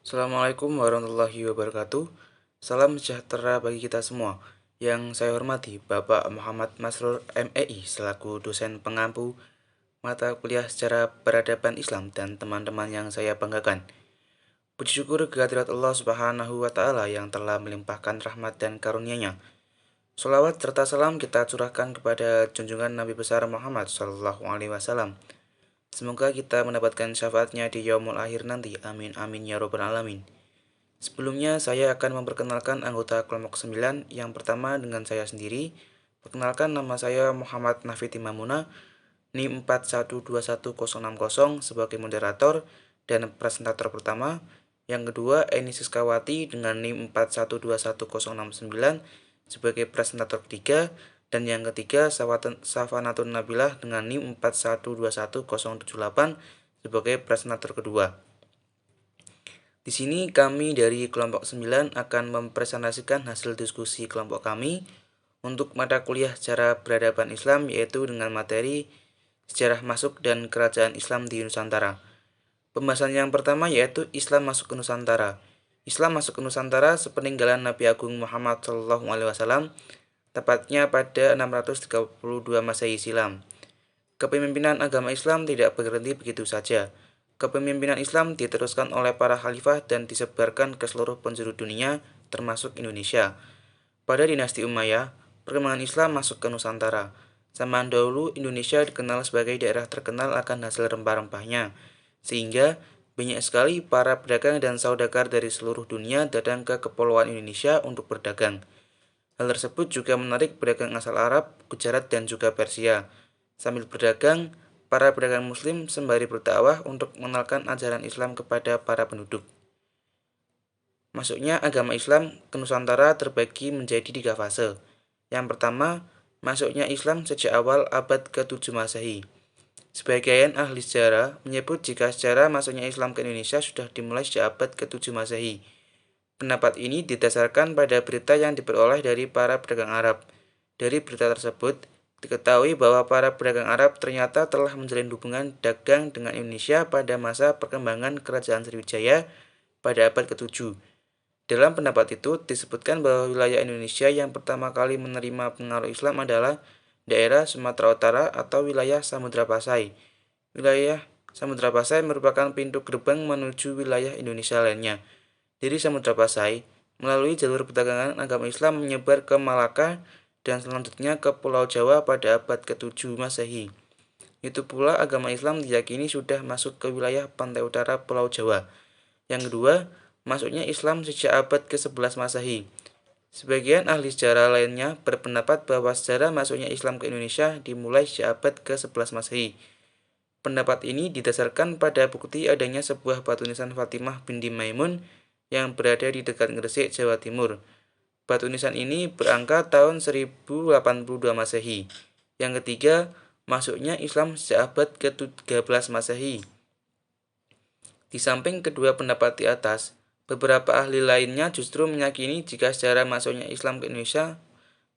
Assalamualaikum warahmatullahi wabarakatuh. Salam sejahtera bagi kita semua. Yang saya hormati Bapak Muhammad Masrur MEI selaku dosen pengampu mata kuliah secara peradaban Islam dan teman-teman yang saya banggakan. Puji syukur kehadirat Allah Subhanahu wa taala yang telah melimpahkan rahmat dan karunia-Nya. Sholawat serta salam kita curahkan kepada junjungan Nabi besar Muhammad Shallallahu alaihi wasallam. Semoga kita mendapatkan syafaatnya di yaumul akhir nanti. Amin amin ya robbal alamin. Sebelumnya saya akan memperkenalkan anggota kelompok 9. Yang pertama dengan saya sendiri. Perkenalkan, nama saya Muhammad Nafid Imamuna, NIM 412160 sebagai moderator dan presentator pertama. Yang kedua Eni Siskawati dengan NIM 412169 sebagai presentator ketiga. Dan yang ketiga Safanatun Nabilah dengan NIM 412178 sebagai presentator kedua. Di sini kami dari kelompok 9 akan mempresentasikan hasil diskusi kelompok kami untuk mata kuliah secara peradaban Islam, yaitu dengan materi sejarah masuk dan kerajaan Islam di Nusantara. Pembahasan yang pertama yaitu Islam masuk ke Nusantara. Islam masuk ke Nusantara sepeninggalan Nabi Agung Muhammad SAW, tepatnya pada 632 Masehi silam. Kepemimpinan agama Islam tidak berhenti begitu saja. Kepemimpinan Islam diteruskan oleh para khalifah dan disebarkan ke seluruh penjuru dunia, termasuk Indonesia. Pada dinasti Umayyah, perkembangan Islam masuk ke Nusantara. Zaman dahulu Indonesia dikenal sebagai daerah terkenal akan hasil rempah-rempahnya, sehingga banyak sekali para pedagang dan saudagar dari seluruh dunia datang ke kepulauan Indonesia untuk berdagang. Hal tersebut juga menarik pedagang asal Arab, Gujarat, dan juga Persia. Sambil berdagang, para pedagang Muslim sembari berdakwah untuk mengenalkan ajaran Islam kepada para penduduk. Masuknya agama Islam ke Nusantara terbagi menjadi 3 fase. Yang pertama, masuknya Islam sejak awal abad ke-7 Masehi. Sebagian ahli sejarah menyebut jika sejarah masuknya Islam ke Indonesia sudah dimulai sejak abad ke-7 Masehi. Pendapat ini didasarkan pada berita yang diperoleh dari para pedagang Arab. Dari berita tersebut, diketahui bahwa para pedagang Arab ternyata telah menjalin hubungan dagang dengan Indonesia pada masa perkembangan Kerajaan Sriwijaya pada abad ke-7. Dalam pendapat itu, disebutkan bahwa wilayah Indonesia yang pertama kali menerima pengaruh Islam adalah daerah Sumatera Utara atau wilayah Samudra Pasai. Wilayah Samudra Pasai merupakan pintu gerbang menuju wilayah Indonesia lainnya. Dari Samudra Pasai, melalui jalur perdagangan agama Islam menyebar ke Malaka dan selanjutnya ke Pulau Jawa pada abad ke-7 Masehi. Itu pula agama Islam diyakini sudah masuk ke wilayah pantai utara Pulau Jawa. Yang kedua, masuknya Islam sejak abad ke-11 Masehi. Sebagian ahli sejarah lainnya berpendapat bahwa sejarah masuknya Islam ke Indonesia dimulai sejak abad ke-11 Masehi. Pendapat ini didasarkan pada bukti adanya sebuah batu nisan Fatimah binti Maimun yang berada di dekat Gresik, Jawa Timur. Batu nisan ini berangka tahun 1082 Masehi. Yang ketiga, masuknya Islam sejak abad ke-13 Masehi. Di samping kedua pendapat di atas, beberapa ahli lainnya justru meyakini jika sejarah masuknya Islam ke Indonesia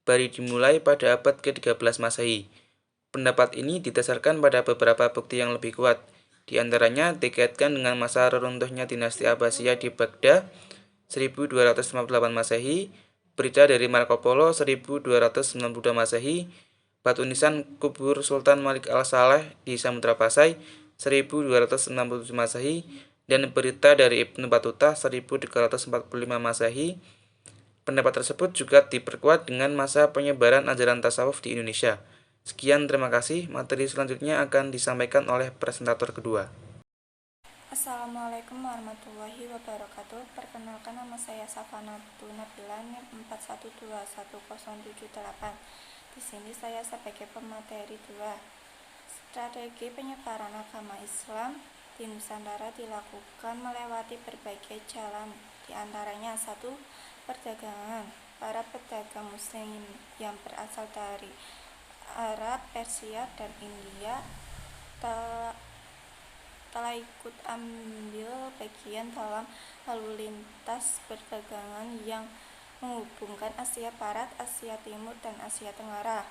baru dimulai pada abad ke-13 Masehi. Pendapat ini didasarkan pada beberapa bukti yang lebih kuat. Di antaranya dikaitkan dengan masa reruntuhnya dinasti Abbasiyah di Baghdad 1258 Masehi, berita dari Marco Polo 1292 Masehi, batu nisan kubur Sultan Malik al-Saleh di Samudra Pasai 1267 Masehi, dan berita dari Ibnu Battuta 1345 Masehi. Pendapat tersebut juga diperkuat dengan masa penyebaran ajaran tasawuf di Indonesia. Sekian, terima kasih. Materi selanjutnya akan disampaikan oleh presentator kedua. Assalamualaikum warahmatullahi wabarakatuh. Perkenalkan, nama saya Safanatun Nabilah, NIM 41217078. Di sini saya sebagai pemateri 2. Strategi penyebaran agama Islam di Nusantara dilakukan melewati berbagai jalan, di antaranya 1. Perdagangan. Para pedagang muslim yang berasal dari Arab, Persia, dan India telah ikut ambil bagian dalam lalu lintas perdagangan yang menghubungkan Asia Barat, Asia Timur, dan Asia Tenggara.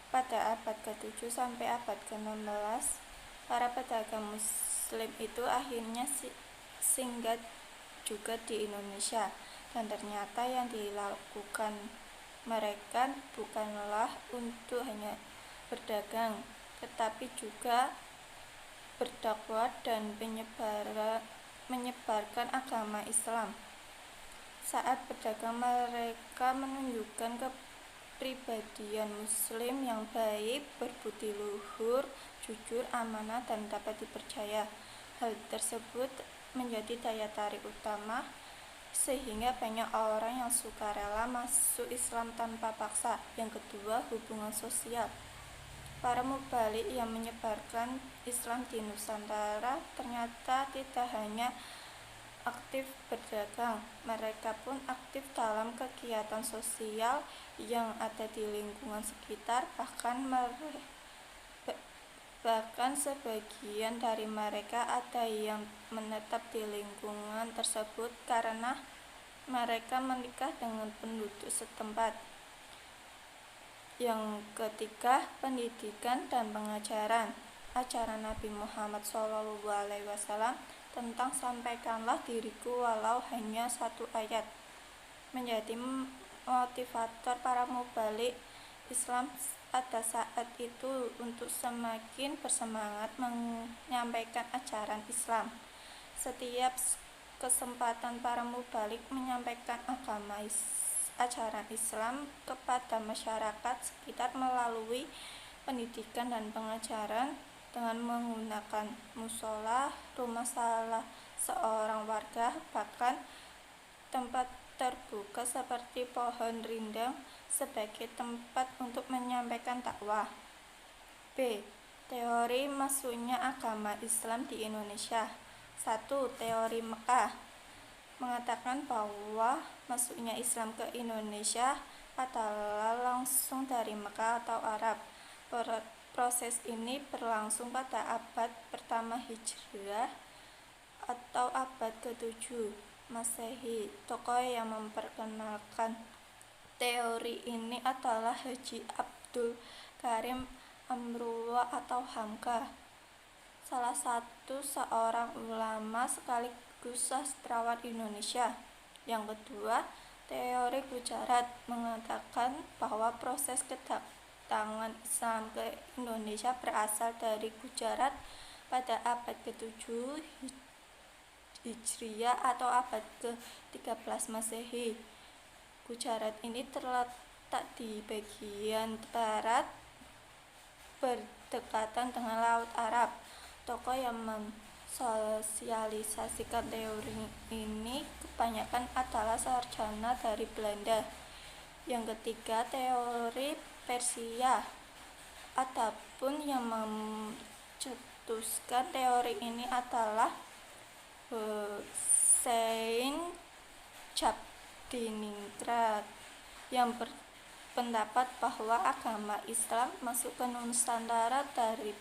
Pada abad ke-7 sampai abad ke-16, para pedagang muslim itu akhirnya singgah juga di Indonesia. Dan ternyata yang dilakukan mereka bukanlah untuk hanya berdagang, tetapi juga berdakwah dan menyebarkan agama Islam. Saat berdagang, mereka menunjukkan kepribadian Muslim yang baik, berbudi luhur, jujur, amanah, dan dapat dipercaya. Hal tersebut menjadi daya tarik utama sehingga banyak orang yang sukarela masuk Islam tanpa paksa. Yang kedua, hubungan sosial. Para mubalik yang menyebarkan Islam di Nusantara ternyata tidak hanya aktif berdagang, mereka pun aktif dalam kegiatan sosial yang ada di lingkungan sekitar. Bahkan sebagian dari mereka ada yang menetap di lingkungan tersebut karena mereka menikah dengan penduduk setempat. Yang ketiga, pendidikan dan pengajaran. Ajaran Nabi Muhammad SAW tentang sampaikanlah diriku walau hanya satu ayat menjadi motivator para mubalik Islam pada saat itu untuk semakin bersemangat menyampaikan ajaran Islam. Setiap kesempatan para mubalik menyampaikan ajaran Islam kepada masyarakat sekitar melalui pendidikan dan pengajaran dengan menggunakan musola, rumah salah seorang warga, bahkan tempat terbuka seperti pohon rindang sebagai tempat untuk menyampaikan dakwah. B. Teori masuknya agama Islam di Indonesia. 1. Teori Mekah mengatakan bahwa masuknya Islam ke Indonesia adalah langsung dari Mekah atau Arab. Proses ini berlangsung pada abad pertama Hijriah atau abad ke-7 Masehi. Tokoh yang memperkenalkan teori ini adalah Haji Abdul Karim Amrullah atau Hamka, salah satu seorang ulama sekaligus sastrawan Indonesia. Yang kedua, teori Gujarat mengatakan bahwa proses kedatangan Islam ke Indonesia berasal dari Gujarat pada abad ke-7 Hijriah atau abad ke-13 Masehi. Gujarat ini terletak di bagian barat berdekatan dengan Laut Arab. Tokoh yang mensosialisasikan teori ini kebanyakan adalah sarjana dari Belanda. Yang ketiga, teori Persia. Adapun yang mencetuskan teori ini adalah Hussein Jabdiningrat yang berpendapat bahwa agama Islam masuk ke Nusantara dari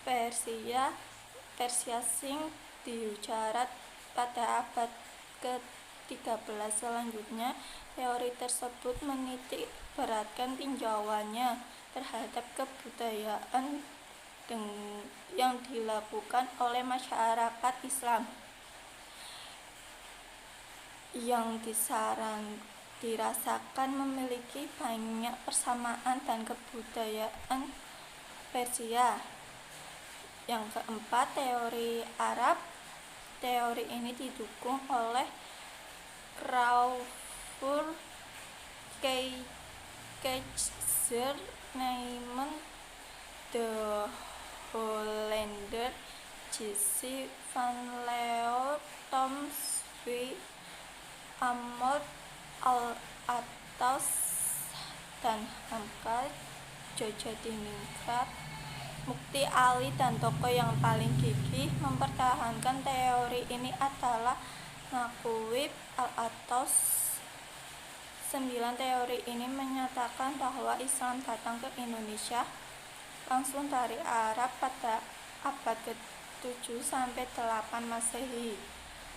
Persia Sing di Gujarat pada abad ke-13. Selanjutnya, teori tersebut menitik beratkan tinjauannya terhadap kebudayaan yang dilakukan oleh masyarakat Islam yang dirasakan memiliki banyak persamaan dan kebudayaan Persia. Yang keempat, teori Arab. Teori ini didukung oleh Crawfurd, Keizer, Neiman, De Hollander, J.C. Van Leo, Tom Swift, Ahmad Al-Attas, dan Hamka, Jabdiningrat, Mukti Ali, dan tokoh yang paling gigih mempertahankan teori ini adalah Naqib Al-Attas. 9. Teori ini menyatakan bahwa Islam datang ke Indonesia langsung dari Arab pada abad ke-7 sampai 8 Masehi.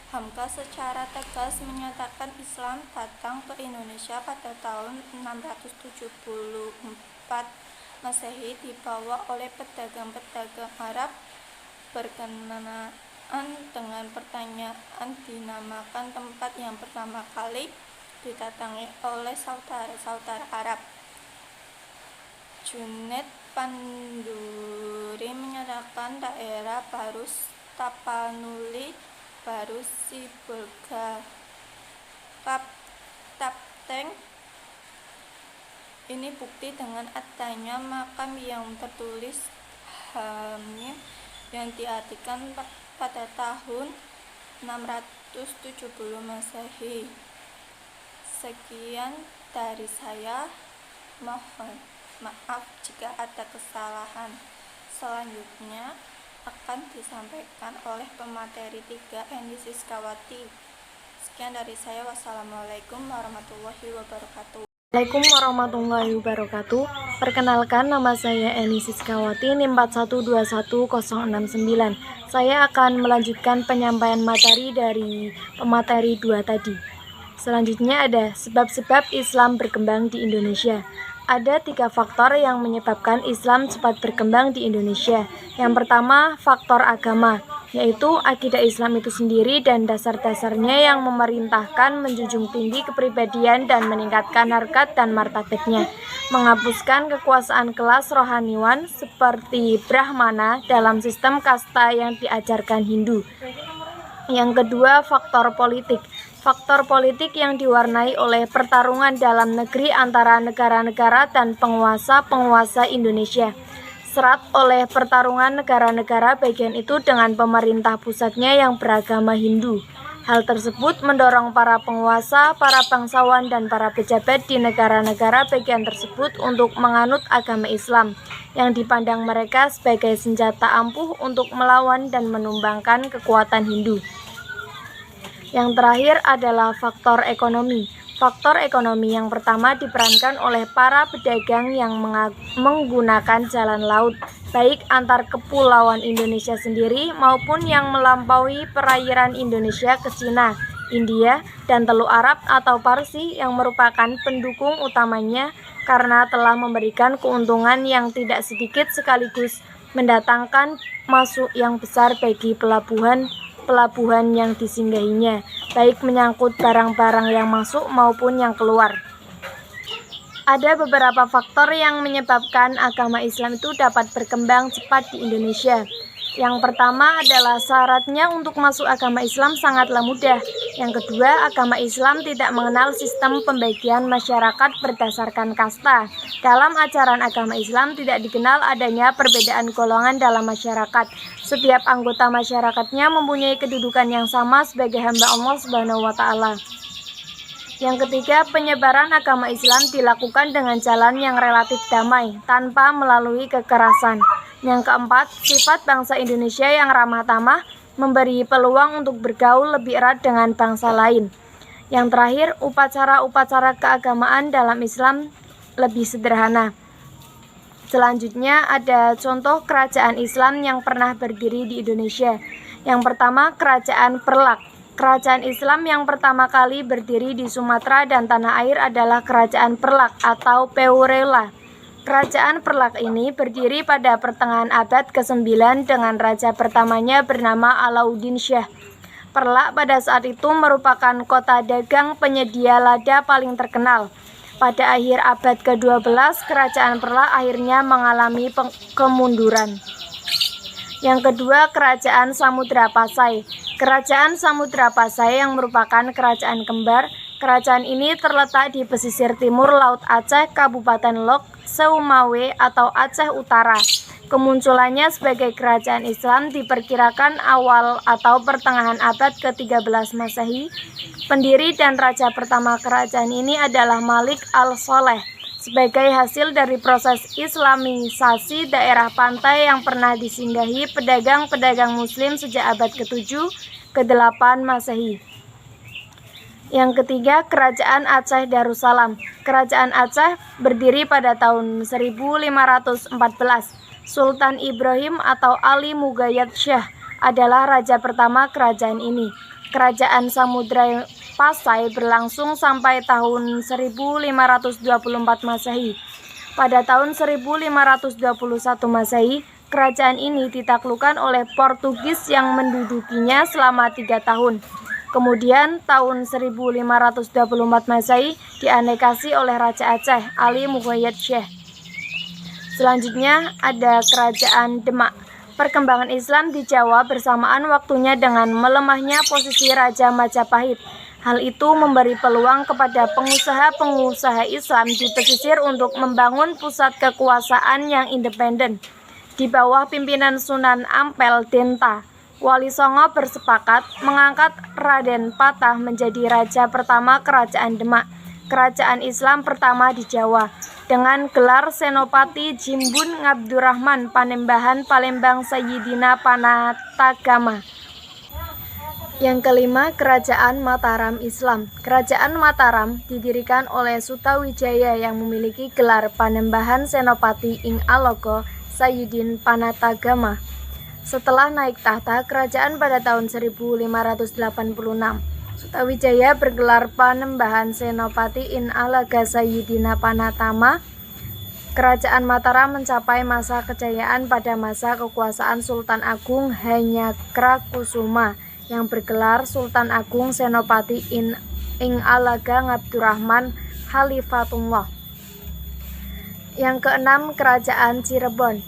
Hamka secara tegas menyatakan Islam datang ke Indonesia pada tahun 674 Masehi dibawa oleh pedagang-pedagang Arab berkenaan dengan pertanyaan dinamakan tempat yang pertama kali didatangi oleh saudara-saudara Arab. Junaid Panduri menyatakan daerah baru Tapanuli, baru Sibolga, Tapteng. Ini bukti dengan adanya makam yang tertulis Hamim yang diartikan pada tahun 670 Masehi. Sekian dari saya, mohon maaf jika ada kesalahan. Selanjutnya akan disampaikan oleh pemateri 3 Eni Siskawati. Sekian dari saya, wassalamualaikum warahmatullahi wabarakatuh. Assalamualaikum warahmatullahi wabarakatuh. Perkenalkan, nama saya Eni Siskawati, NIM 4121069. Saya akan melanjutkan penyampaian materi dari pemateri 2 tadi. Selanjutnya ada sebab-sebab Islam berkembang di Indonesia. Ada 3 faktor yang menyebabkan Islam cepat berkembang di Indonesia. Yang pertama, faktor agama, yaitu akidah Islam itu sendiri dan dasar-dasarnya yang memerintahkan menjunjung tinggi kepribadian dan meningkatkan harkat dan martabatnya, menghapuskan kekuasaan kelas rohaniwan seperti Brahmana dalam sistem kasta yang diajarkan Hindu. Yang kedua, faktor politik. Faktor politik yang diwarnai oleh pertarungan dalam negeri antara negara-negara dan penguasa-penguasa Indonesia. Serat oleh pertarungan negara-negara bagian itu dengan pemerintah pusatnya yang beragama Hindu. Hal tersebut mendorong para penguasa, para bangsawan, dan para pejabat di negara-negara bagian tersebut untuk menganut agama Islam, yang dipandang mereka sebagai senjata ampuh untuk melawan dan menumbangkan kekuatan Hindu. Yang terakhir adalah faktor ekonomi. Faktor ekonomi yang pertama diperankan oleh para pedagang yang menggunakan jalan laut, baik antar kepulauan Indonesia sendiri maupun yang melampaui perairan Indonesia ke Cina, India, dan Teluk Arab atau Parsi yang merupakan pendukung utamanya karena telah memberikan keuntungan yang tidak sedikit sekaligus mendatangkan masuk yang besar bagi pelabuhan yang disinggahinya, baik menyangkut barang-barang yang masuk maupun yang keluar. Ada beberapa faktor yang menyebabkan agama Islam itu dapat berkembang cepat di Indonesia. Yang pertama adalah syaratnya untuk masuk agama Islam sangatlah mudah. Yang kedua, agama Islam tidak mengenal sistem pembagian masyarakat berdasarkan kasta. Dalam ajaran agama Islam tidak dikenal adanya perbedaan golongan dalam masyarakat. Setiap anggota masyarakatnya mempunyai kedudukan yang sama sebagai hamba Allah Subhanahu wa Ta'ala. Yang ketiga, penyebaran agama Islam dilakukan dengan jalan yang relatif damai, tanpa melalui kekerasan. Yang keempat, sifat bangsa Indonesia yang ramah tamah memberi peluang untuk bergaul lebih erat dengan bangsa lain. Yang terakhir, upacara-upacara keagamaan dalam Islam lebih sederhana. Selanjutnya ada contoh kerajaan Islam yang pernah berdiri di Indonesia. Yang pertama, Kerajaan Perlak. Kerajaan Islam yang pertama kali berdiri di Sumatera dan tanah air adalah Kerajaan Perlak atau Peurela. Kerajaan Perlak ini berdiri pada pertengahan abad ke-9 dengan raja pertamanya bernama Alauddin Syah. Perlak pada saat itu merupakan kota dagang penyedia lada paling terkenal. Pada akhir abad ke-12, Kerajaan Perlak akhirnya mengalami kemunduran. Yang kedua, Kerajaan Samudra Pasai. Kerajaan Samudra Pasai yang merupakan kerajaan kembar. Kerajaan ini terletak di pesisir timur Laut Aceh, Kabupaten Lok Seumawe atau Aceh Utara. Kemunculannya sebagai kerajaan Islam diperkirakan awal atau pertengahan abad ke-13 Masehi. Pendiri dan raja pertama kerajaan ini adalah Malik al-Soleh. Sebagai hasil dari proses Islamisasi daerah pantai yang pernah disinggahi pedagang-pedagang Muslim sejak abad ke-7 ke-8 Masehi. Yang ketiga, Kerajaan Aceh Darussalam. Kerajaan Aceh berdiri pada tahun 1514. Sultan Ibrahim atau Ali Mugayat Syah adalah raja pertama kerajaan ini. Kerajaan Samudra Pasai berlangsung sampai tahun 1524 Masehi. Pada tahun 1521 Masehi, kerajaan ini ditaklukkan oleh Portugis yang mendudukinya selama 3 tahun. Kemudian tahun 1524 Masehi dianekasi oleh Raja Aceh, Ali Muhayyad Syekh. Selanjutnya ada Kerajaan Demak. Perkembangan Islam di Jawa bersamaan waktunya dengan melemahnya posisi Raja Majapahit. Hal itu memberi peluang kepada pengusaha-pengusaha Islam di pesisir untuk membangun pusat kekuasaan yang independen. Di bawah pimpinan Sunan Ampel Denta, Wali Songo bersepakat mengangkat Raden Patah menjadi raja pertama Kerajaan Demak, kerajaan Islam pertama di Jawa, dengan gelar Senopati Jimbun Ngabdurrahman Panembahan Palembang Sayyidina Panatagama. Yang kelima, Kerajaan Mataram Islam. Kerajaan Mataram didirikan oleh Sutawijaya yang memiliki gelar Panembahan Senopati ing Alogo Sayyidin Panatagama. Setelah naik tahta kerajaan pada tahun 1586, Sutawijaya bergelar Panembahan Senopati in Alaga Sayyidina Panatama. Kerajaan Mataram mencapai masa kejayaan pada masa kekuasaan Sultan Agung Hanyakrakusuma yang bergelar Sultan Agung Senopati ing Alaga Ngabdurrahman Khalifatullah. Yang keenam, Kerajaan Cirebon.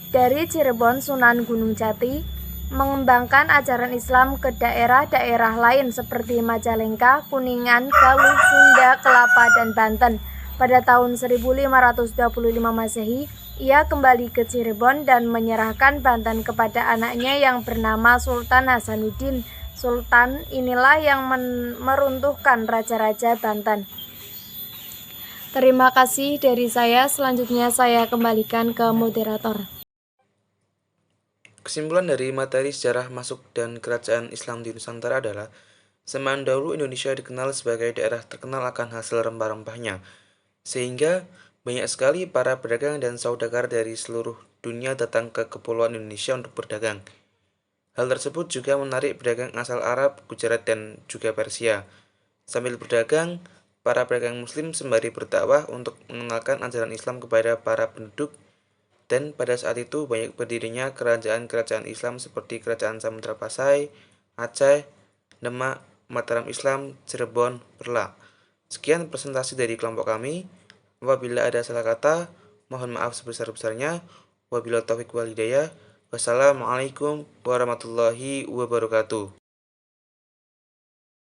Dari Cirebon, Sunan Gunung Jati mengembangkan ajaran Islam ke daerah-daerah lain seperti Majalengka, Kuningan, Galuh, Sunda, Kelapa, dan Banten. Pada tahun 1525 Masehi, ia kembali ke Cirebon dan menyerahkan Banten kepada anaknya yang bernama Sultan Hasanuddin. Sultan inilah yang meruntuhkan raja-raja Banten. Terima kasih dari saya. Selanjutnya saya kembalikan ke moderator. Kesimpulan dari materi sejarah masuk dan kerajaan Islam di Nusantara adalah zaman dahulu Indonesia dikenal sebagai daerah terkenal akan hasil rempah-rempahnya, sehingga banyak sekali para pedagang dan saudagar dari seluruh dunia datang ke Kepulauan Indonesia untuk berdagang. Hal tersebut juga menarik pedagang asal Arab, Gujarat, dan juga Persia. Sambil berdagang, para pedagang Muslim sembari berdakwah untuk mengenalkan ajaran Islam kepada para penduduk. Dan pada saat itu banyak berdirinya kerajaan-kerajaan Islam seperti Kerajaan Samudra Pasai, Aceh, Demak, Mataram Islam, Cirebon, Perla. Sekian presentasi dari kelompok kami. Apabila ada salah kata, mohon maaf sebesar-besarnya. Wabillahi taufiq wal hidayah. Wassalamualaikum warahmatullahi wabarakatuh.